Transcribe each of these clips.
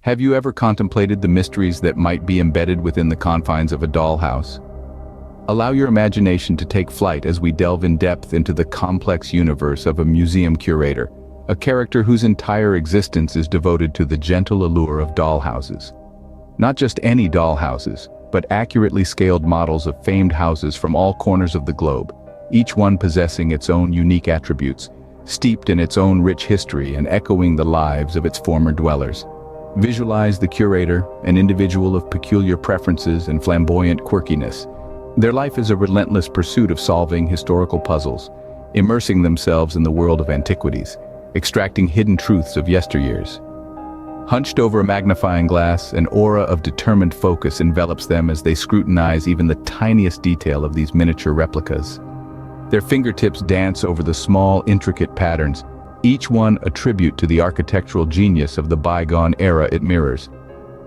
Have you ever contemplated the mysteries that might be embedded within the confines of a dollhouse? Allow your imagination to take flight as we delve in depth into the complex universe of a museum curator, a character whose entire existence is devoted to the gentle allure of dollhouses. Not just any dollhouses, but accurately scaled models of famed houses from all corners of the globe, each one possessing its own unique attributes, steeped in its own rich history and echoing the lives of its former dwellers. Visualize the curator, an individual of peculiar preferences and flamboyant quirkiness. Their life is a relentless pursuit of solving historical puzzles, immersing themselves in the world of antiquities, extracting hidden truths of yesteryears. Hunched over a magnifying glass, an aura of determined focus envelops them as they scrutinize even the tiniest detail of these miniature replicas. Their fingertips dance over the small, intricate patterns, each one a tribute to the architectural genius of the bygone era it mirrors.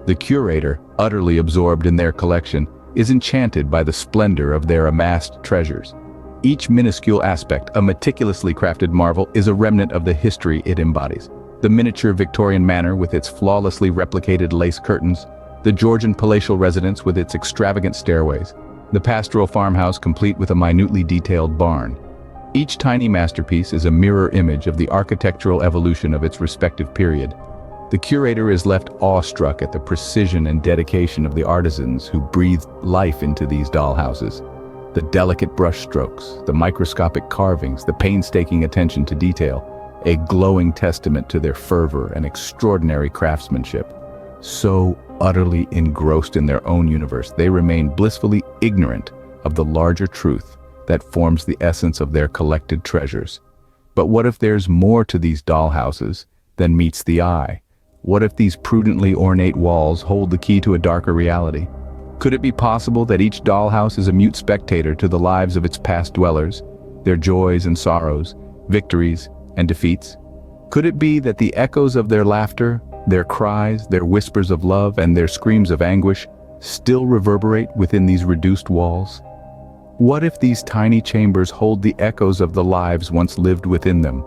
The curator, utterly absorbed in their collection, is enchanted by the splendor of their amassed treasures. Each minuscule aspect, a meticulously crafted marvel, is a remnant of the history it embodies. The miniature Victorian manor with its flawlessly replicated lace curtains, the Georgian palatial residence with its extravagant stairways, the pastoral farmhouse complete with a minutely detailed barn. Each tiny masterpiece is a mirror image of the architectural evolution of its respective period. The curator is left awestruck at the precision and dedication of the artisans who breathed life into these dollhouses. The delicate brushstrokes, the microscopic carvings, the painstaking attention to detail, a glowing testament to their fervor and extraordinary craftsmanship. So utterly engrossed in their own universe, they remain blissfully ignorant of the larger truth that forms the essence of their collected treasures. But what if there's more to these dollhouses than meets the eye? What if these prudently ornate walls hold the key to a darker reality? Could it be possible that each dollhouse is a mute spectator to the lives of its past dwellers, their joys and sorrows, victories and defeats? Could it be that the echoes of their laughter, their cries, their whispers of love, and their screams of anguish still reverberate within these reduced walls? What if these tiny chambers hold the echoes of the lives once lived within them?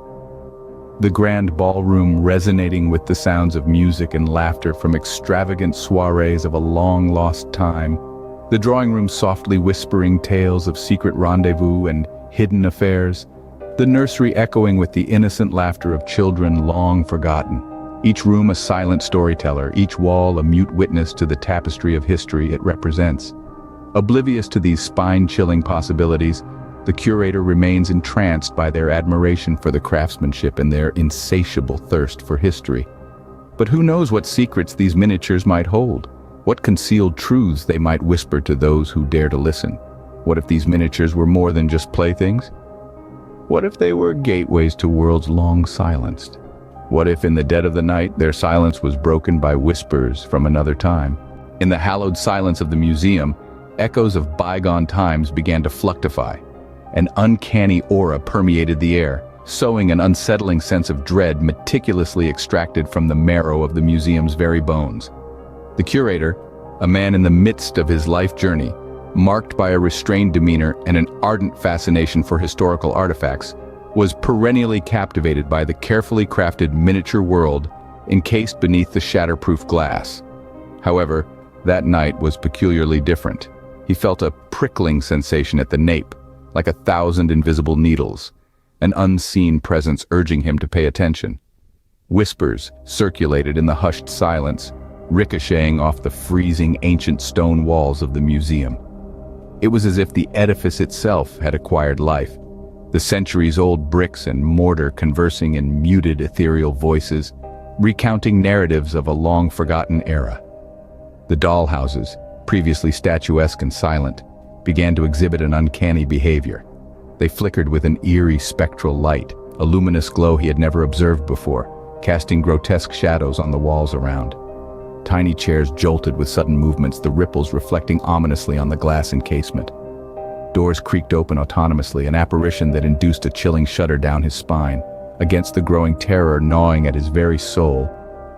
The grand ballroom resonating with the sounds of music and laughter from extravagant soirees of a long-lost time, the drawing room softly whispering tales of secret rendezvous and hidden affairs, the nursery echoing with the innocent laughter of children long forgotten, each room a silent storyteller, each wall a mute witness to the tapestry of history it represents. Oblivious to these spine-chilling possibilities, the curator remains entranced by their admiration for the craftsmanship and their insatiable thirst for history. But who knows what secrets these miniatures might hold? What concealed truths they might whisper to those who dare to listen? What if these miniatures were more than just playthings? What if they were gateways to worlds long silenced? What if in the dead of the night their silence was broken by whispers from another time? In the hallowed silence of the museum, echoes of bygone times began to fluctify. An uncanny aura permeated the air, sowing an unsettling sense of dread meticulously extracted from the marrow of the museum's very bones. The curator, a man in the midst of his life journey, marked by a restrained demeanor and an ardent fascination for historical artifacts, was perennially captivated by the carefully crafted miniature world encased beneath the shatterproof glass. However, that night was peculiarly different. He felt a prickling sensation at the nape, like 1,000 invisible needles, an unseen presence urging him to pay attention. Whispers circulated in the hushed silence, ricocheting off the freezing ancient stone walls of the museum. It was as if the edifice itself had acquired life, the centuries-old bricks and mortar conversing in muted ethereal voices, recounting narratives of a long-forgotten era. The dollhouses, previously statuesque and silent, began to exhibit an uncanny behavior. They flickered with an eerie spectral light, a luminous glow he had never observed before, casting grotesque shadows on the walls around. Tiny chairs jolted with sudden movements, the ripples reflecting ominously on the glass encasement. Doors creaked open autonomously, an apparition that induced a chilling shudder down his spine. Against the growing terror gnawing at his very soul,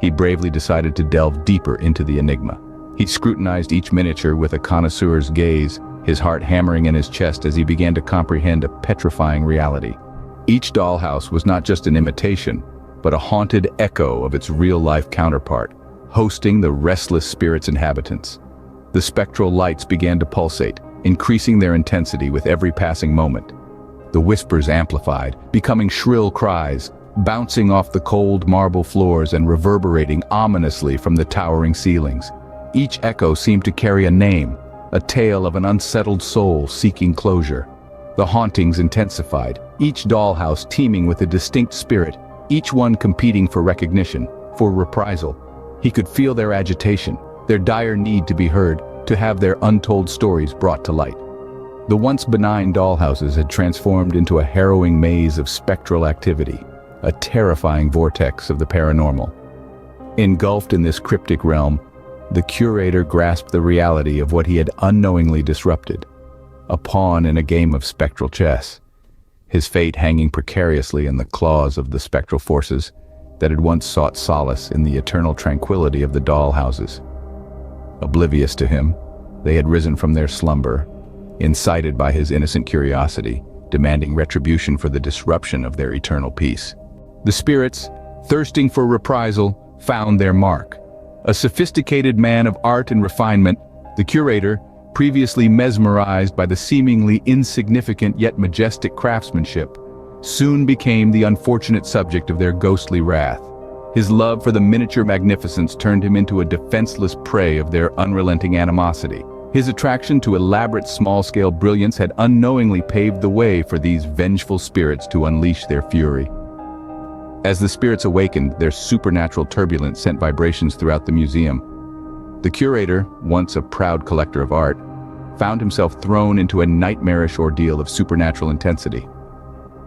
he bravely decided to delve deeper into the enigma. He scrutinized each miniature with a connoisseur's gaze, his heart hammering in his chest as he began to comprehend a petrifying reality. Each dollhouse was not just an imitation, but a haunted echo of its real-life counterpart, hosting the restless spirit's inhabitants. The spectral lights began to pulsate, increasing their intensity with every passing moment. The whispers amplified, becoming shrill cries, bouncing off the cold marble floors and reverberating ominously from the towering ceilings. Each echo seemed to carry a name, a tale of an unsettled soul seeking closure. The hauntings intensified, each dollhouse teeming with a distinct spirit, each one competing for recognition, for reprisal. He could feel their agitation, their dire need to be heard, to have their untold stories brought to light. The once benign dollhouses had transformed into a harrowing maze of spectral activity, a terrifying vortex of the paranormal. Engulfed in this cryptic realm, the curator grasped the reality of what he had unknowingly disrupted, a pawn in a game of spectral chess, his fate hanging precariously in the claws of the spectral forces that had once sought solace in the eternal tranquility of the dollhouses. Oblivious to him, they had risen from their slumber, incited by his innocent curiosity, demanding retribution for the disruption of their eternal peace. The spirits, thirsting for reprisal, found their mark. A sophisticated man of art and refinement, the curator, previously mesmerized by the seemingly insignificant yet majestic craftsmanship, soon became the unfortunate subject of their ghostly wrath. His love for the miniature magnificence turned him into a defenseless prey of their unrelenting animosity. His attraction to elaborate small-scale brilliance had unknowingly paved the way for these vengeful spirits to unleash their fury. As the spirits awakened, their supernatural turbulence sent vibrations throughout the museum. The curator, once a proud collector of art, found himself thrown into a nightmarish ordeal of supernatural intensity.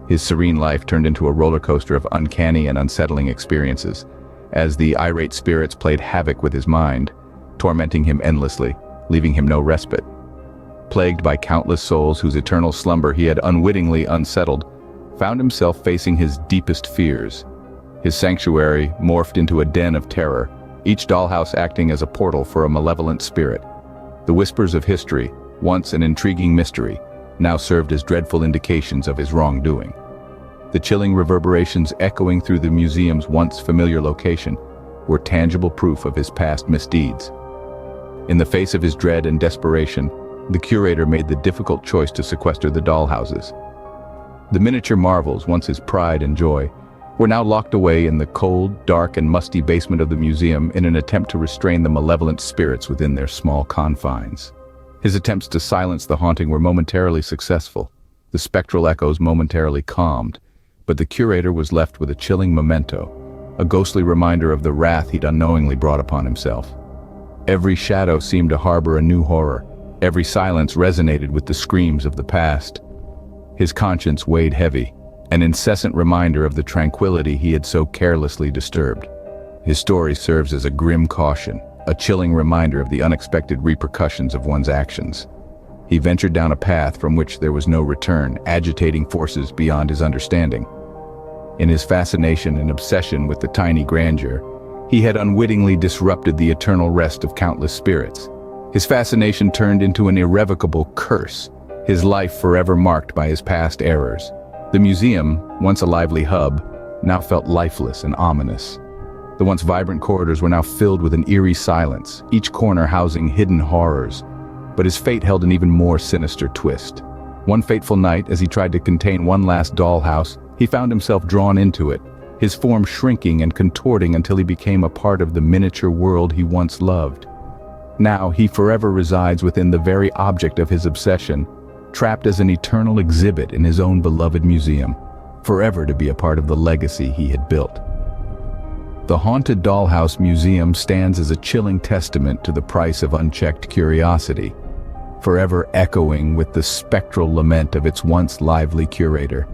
His serene life turned into a roller coaster of uncanny and unsettling experiences, as the irate spirits played havoc with his mind, tormenting him endlessly, leaving him no respite. Plagued by countless souls whose eternal slumber he had unwittingly unsettled, found himself facing his deepest fears. His sanctuary morphed into a den of terror, each dollhouse acting as a portal for a malevolent spirit. The whispers of history, once an intriguing mystery, now served as dreadful indications of his wrongdoing. The chilling reverberations echoing through the museum's once familiar location were tangible proof of his past misdeeds. In the face of his dread and desperation, the curator made the difficult choice to sequester the dollhouses. The miniature marvels, once his pride and joy, were now locked away in the cold, dark, and musty basement of the museum in an attempt to restrain the malevolent spirits within their small confines. His attempts to silence the haunting were momentarily successful, the spectral echoes momentarily calmed, but the curator was left with a chilling memento, a ghostly reminder of the wrath he'd unknowingly brought upon himself. Every shadow seemed to harbor a new horror, every silence resonated with the screams of the past. His conscience weighed heavy, an incessant reminder of the tranquility he had so carelessly disturbed. His story serves as a grim caution, a chilling reminder of the unexpected repercussions of one's actions. He ventured down a path from which there was no return, agitating forces beyond his understanding. In his fascination and obsession with the tiny grandeur, he had unwittingly disrupted the eternal rest of countless spirits. His fascination turned into an irrevocable curse, his life forever marked by his past errors. The museum, once a lively hub, now felt lifeless and ominous. The once vibrant corridors were now filled with an eerie silence, each corner housing hidden horrors. But his fate held an even more sinister twist. One fateful night, as he tried to contain one last dollhouse, he found himself drawn into it, his form shrinking and contorting until he became a part of the miniature world he once loved. Now he forever resides within the very object of his obsession, trapped as an eternal exhibit in his own beloved museum, forever to be a part of the legacy he had built. The Haunted Dollhouse Museum stands as a chilling testament to the price of unchecked curiosity, forever echoing with the spectral lament of its once lively curator.